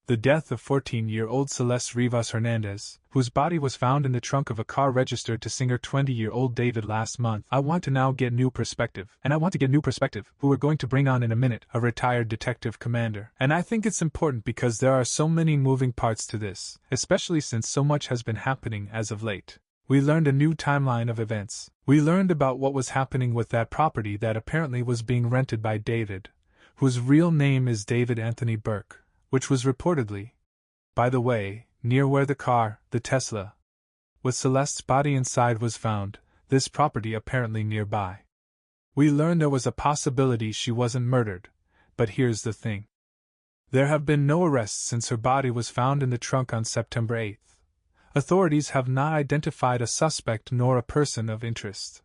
The death of 14-year-old Celeste Rivas Hernandez, whose body was found in the trunk of a car registered to singer 20-year-old David last month. I want to now get new perspective, and I want to get new perspective, who we're going to bring on in a minute, a retired detective commander. And I think it's important because there are so many moving parts to this, especially since so much has been happening as of late. We learned a new timeline of events. We learned about what was happening with that property that apparently was being rented by David, whose real name is David Anthony Burke, which was reportedly, by the way, near where the car, the Tesla, with Celeste's body inside was found, this property apparently nearby. We learned there was a possibility she wasn't murdered, but here's the thing. There have been no arrests since her body was found in the trunk on September 8th. Authorities have not identified a suspect nor a person of interest.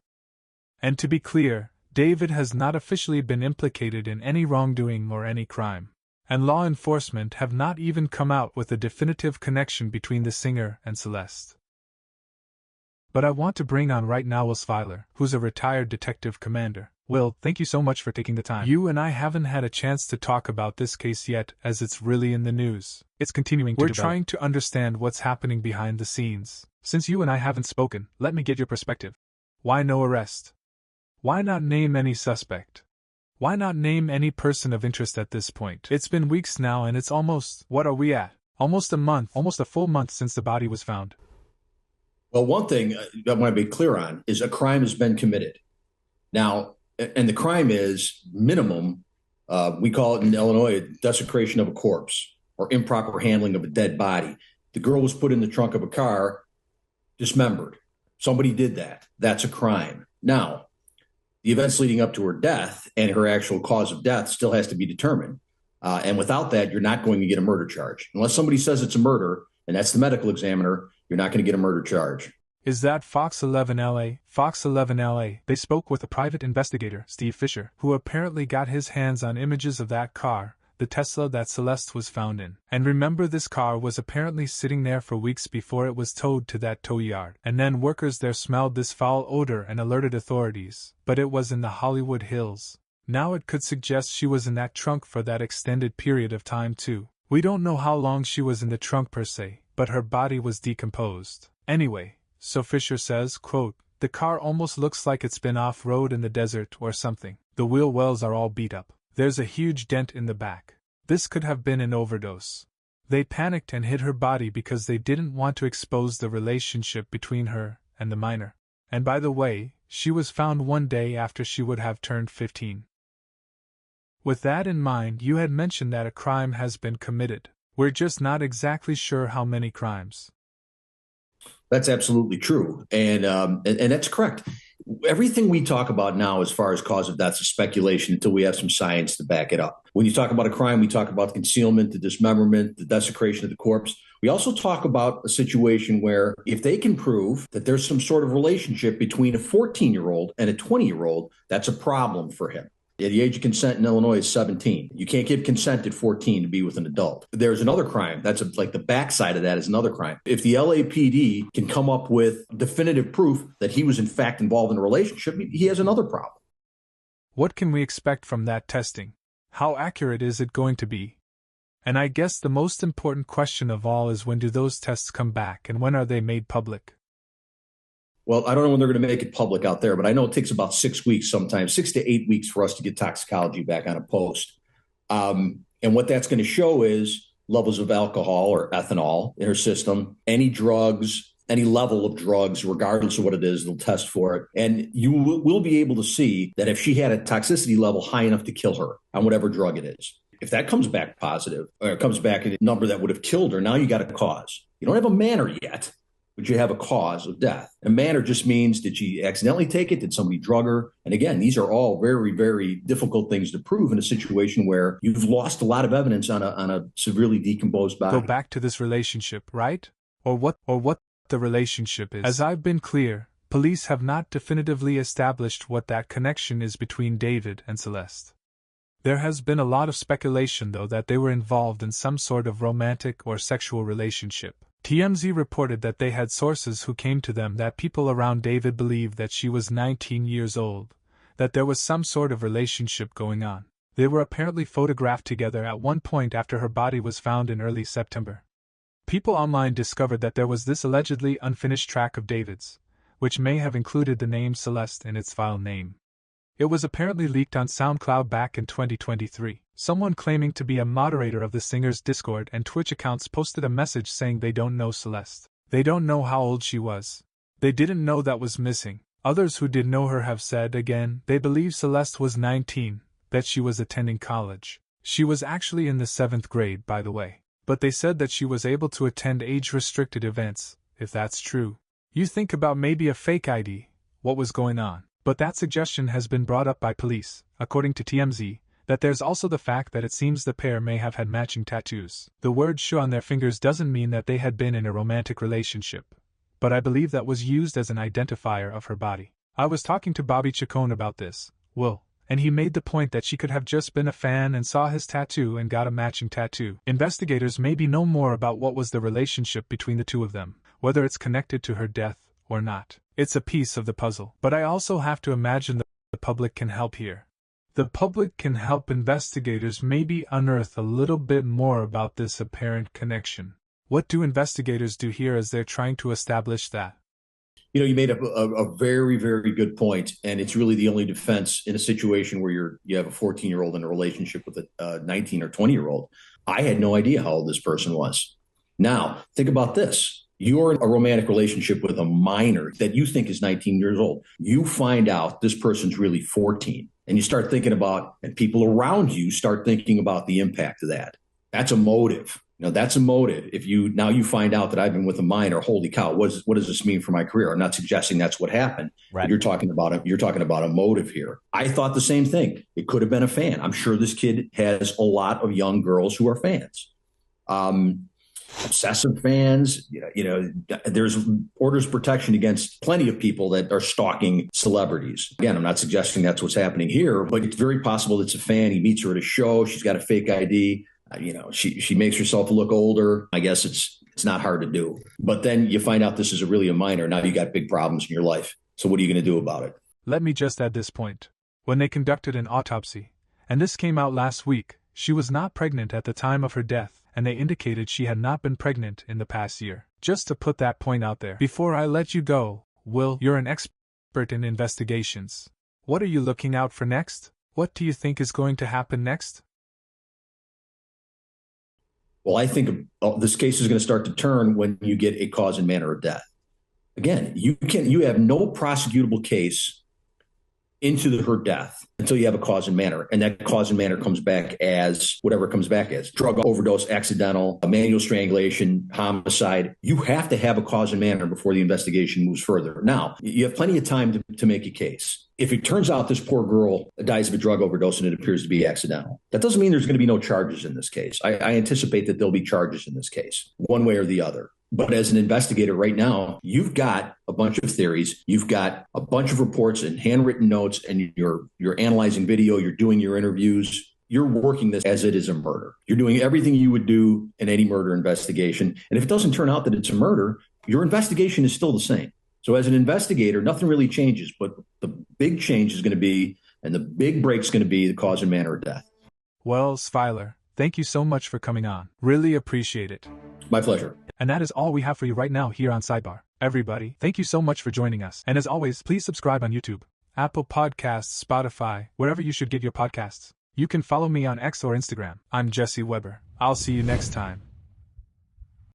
And to be clear, David has not officially been implicated in any wrongdoing or any crime. And law enforcement have not even come out with a definitive connection between the singer and Celeste. But I want to bring on right now Will Svilar, who's a retired detective commander. Will, thank you so much for taking the time. You and I haven't had a chance to talk about this case yet, as it's really in the news. It's continuing to develop. We're trying to understand what's happening behind the scenes. Since you and I haven't spoken, let me get your perspective. Why no arrest? Why not name any suspect? Why not name any person of interest at this point? It's been weeks now and it's almost, what are we at? Almost a month, almost a full month since the body was found. Well, one thing I want to be clear on is a crime has been committed. Now, and the crime is minimum, we call it in Illinois, desecration of a corpse or improper handling of a dead body. The girl was put in the trunk of a car, dismembered. Somebody did that. That's a crime. Now, the events leading up to her death and her actual cause of death still has to be determined. And without that, you're not going to get a murder charge. Unless somebody says it's a murder, and that's the medical examiner, you're not going to get a murder charge. Is that Fox 11 LA? Fox 11 LA. They spoke with a private investigator, Steve Fisher, who apparently got his hands on images of that car, the Tesla that Celeste was found in. And remember, this car was apparently sitting there for weeks before it was towed to that tow yard. And then workers there smelled this foul odor and alerted authorities. But it was in the Hollywood Hills. Now it could suggest she was in that trunk for that extended period of time too. We don't know how long she was in the trunk per se, but her body was decomposed. Anyway, so Fisher says, quote, the car almost looks like it's been off-road in the desert or something. The wheel wells are all beat up. There's a huge dent in the back. This could have been an overdose. They panicked and hid her body because they didn't want to expose the relationship between her and the minor. And by the way, she was found one day after she would have turned 15. With that in mind, you had mentioned that a crime has been committed. We're just not exactly sure how many crimes. That's absolutely true. And that's correct. Everything we talk about now as far as cause of death is speculation until we have some science to back it up. When you talk about a crime, we talk about the concealment, the dismemberment, the desecration of the corpse. We also talk about a situation where if they can prove that there's some sort of relationship between a 14-year-old and a 20-year-old, that's a problem for him. Yeah, the age of consent in Illinois is 17. You can't give consent at 14 to be with an adult. There's another crime. That's like the backside of that is another crime. If the LAPD can come up with definitive proof that he was in fact involved in a relationship, he has another problem. What can we expect from that testing? How accurate is it going to be? And I guess the most important question of all is, when do those tests come back and when are they made public? Well, I don't know when they're going to make it public out there, but I know it takes about 6 weeks sometimes, 6 to 8 weeks for us to get toxicology back on a post. And what that's going to show is levels of alcohol or ethanol in her system, any drugs, any level of drugs, regardless of what it is, they'll test for it. And you will be able to see that if she had a toxicity level high enough to kill her on whatever drug it is. If that comes back positive, or it comes back in a number that would have killed her, now you got a cause. You don't have a manner yet, but you have a cause of death. A manner just means, did she accidentally take it? Did somebody drug her? And again, these are all very, very difficult things to prove in a situation where you've lost a lot of evidence on a severely decomposed body. Go back to this relationship, right? Or what the relationship is. As I've been clear, police have not definitively established what that connection is between David and Celeste. There has been a lot of speculation, though, that they were involved in some sort of romantic or sexual relationship. TMZ reported that they had sources who came to them that people around David believed that she was 19 years old, that there was some sort of relationship going on. They were apparently photographed together at one point after her body was found in early September. People online discovered that there was this allegedly unfinished track of David's, which may have included the name Celeste in its file name. It was apparently leaked on SoundCloud back in 2023. Someone claiming to be a moderator of the singer's Discord and Twitch accounts posted a message saying they don't know Celeste. They don't know how old she was. They didn't know that was missing. Others who did know her have said again they believe Celeste was 19, that she was attending college. She was actually in the 7th grade, by the way. But they said that she was able to attend age-restricted events, if that's true. You think about maybe a fake ID, what was going on. But that suggestion has been brought up by police, according to TMZ, that there's also the fact that it seems the pair may have had matching tattoos. The word "sh" on their fingers doesn't mean that they had been in a romantic relationship, but I believe that was used as an identifier of her body. I was talking to Bobby Chacon about this, Will, and he made the point that she could have just been a fan and saw his tattoo and got a matching tattoo. Investigators maybe know more about what was the relationship between the two of them, whether it's connected to her death or not. It's a piece of the puzzle. But I also have to imagine that the public can help here. The public can help investigators maybe unearth a little bit more about this apparent connection. What do investigators do here as they're trying to establish that? You know, you made a very, very good point, and it's really the only defense in a situation where you have a 14-year-old in a relationship with a 19 or 20-year-old. I had no idea how old this person was. Now, think about this. You're in a romantic relationship with a minor that you think is 19 years old. You find out this person's really 14, and you start thinking about, and people around you start thinking about the impact of that. That's a motive. That's a motive. If you find out that I've been with a minor, holy cow, what does this mean for my career? I'm not suggesting that's what happened. Right. But you're talking about a motive here. I thought the same thing. It could have been a fan. I'm sure this kid has a lot of young girls who are fans. Obsessive fans, there's orders of protection against plenty of people that are stalking celebrities. Again, I'm not suggesting that's what's happening here, but it's very possible it's a fan. He meets her at a show. She's got a fake ID. She makes herself look older. I guess it's not hard to do. But then you find out this is really a minor. Now you got big problems in your life. So what are you going to do about it? Let me just add this point. When they conducted an autopsy, and this came out last week, she was not pregnant at the time of her death, and they indicated she had not been pregnant in the past year. Just to put that point out there. Before I let you go, Will, you're an expert in investigations. What are you looking out for next? What do you think is going to happen next? Well, I think this case is going to start to turn when you get a cause and manner of death. Again, you have no prosecutable case into her death until you have a cause and manner. And that cause and manner comes back as whatever it comes back as: drug overdose, accidental, manual strangulation, homicide. You have to have a cause and manner before the investigation moves further. Now, you have plenty of time to make a case. If it turns out this poor girl dies of a drug overdose and it appears to be accidental, that doesn't mean there's going to be no charges in this case. I anticipate that there'll be charges in this case, one way or the other. But as an investigator right now, you've got a bunch of theories, you've got a bunch of reports and handwritten notes, and you're analyzing video, you're doing your interviews, you're working this as it is a murder. You're doing everything you would do in any murder investigation. And if it doesn't turn out that it's a murder, your investigation is still the same. So as an investigator, nothing really changes, but the big change is going to be, and the big break is going to be, the cause and manner of death. Well, Svilar, thank you so much for coming on. Really appreciate it. My pleasure. And that is all we have for you right now here on Sidebar. Everybody, thank you so much for joining us. And as always, please subscribe on YouTube, Apple Podcasts, Spotify, wherever you should get your podcasts. You can follow me on X or Instagram. I'm Jesse Weber. I'll see you next time.